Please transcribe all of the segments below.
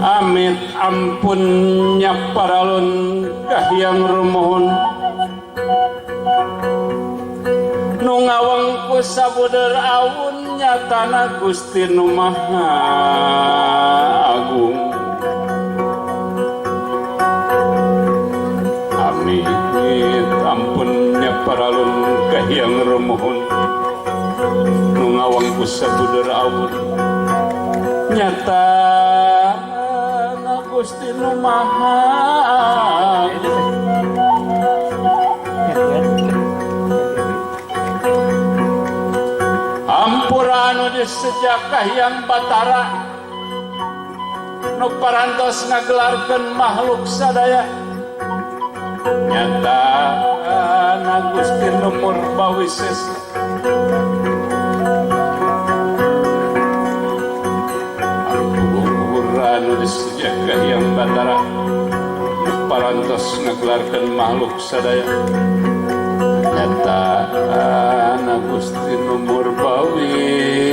Amit ampunnya paralun kahyang rumohon nu ngawang ku sabuder awun nyatana Gusti Nu Maha Agung. Amit ampunnya paralun kahyang rumohon nu ngawang ku sabuder awun nyata Gusti Nu Maha Hampura anu disejak yang batara nu parantos ngagelarkeun makhluk sadaya nyata na Gusti Nu Purbawises. Anu disejak yang batara parantos ngagelarkeun makhluk sadaya nyata na Gusti Nu Purbawisesa.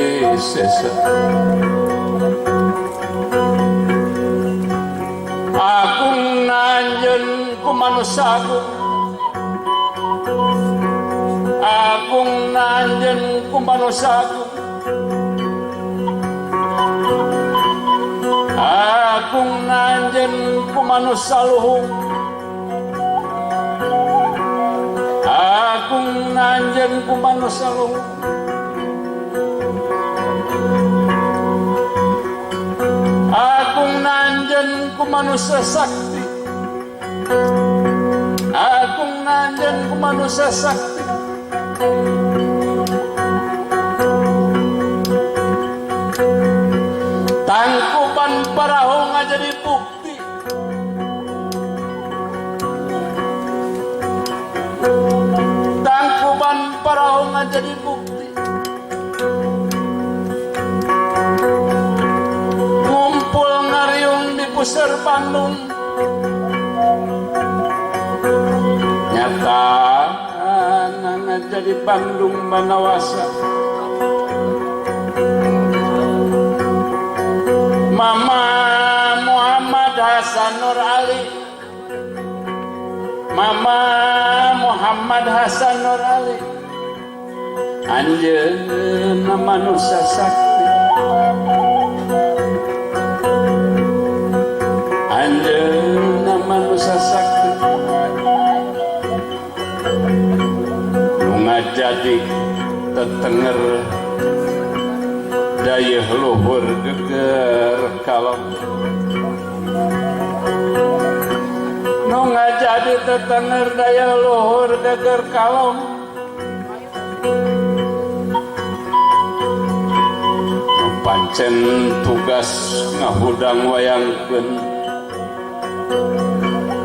Agung nanjeun ku manusia agung, agung nanjeun ku manusia agung, agung nanjeun ku manusia luhung, agung nanjeun ku manusia luhung, agung nanjeun ku manusia sakti, agung nanjeun ku manusia sakti. Tangkuban parahu ngajadi bukti, tangkuban parahu ngajadi bukti, ngumpul ngariung di pusar Bandung nyata ngajadi Bandung Banawasa. Mama Muhammad Hasan Nur Ali, Mama Muhammad Hasan Nur Ali, anjeunna manusia sakti, anjeunna manusia sakti, nu ngajadi tetenger daya luhur geger kalong, nu ngajadi tetenger daya luhur geger kalong, nu pancen tugas ngahudang wayangkeun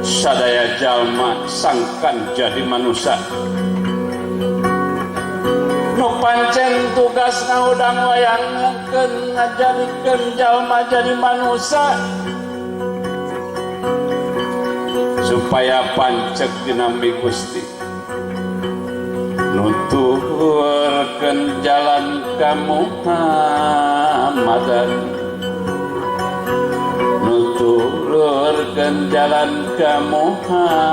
sadaya jalma sangkan jadi manusia. Nu pancen tugas ngahudang wayangkeun ngajadikeun jalma jadi manusia supaya pancek dinambi Gusti nuturkeun jalan ka Muhammadan, nuturkeun jalan ka Muhammadan.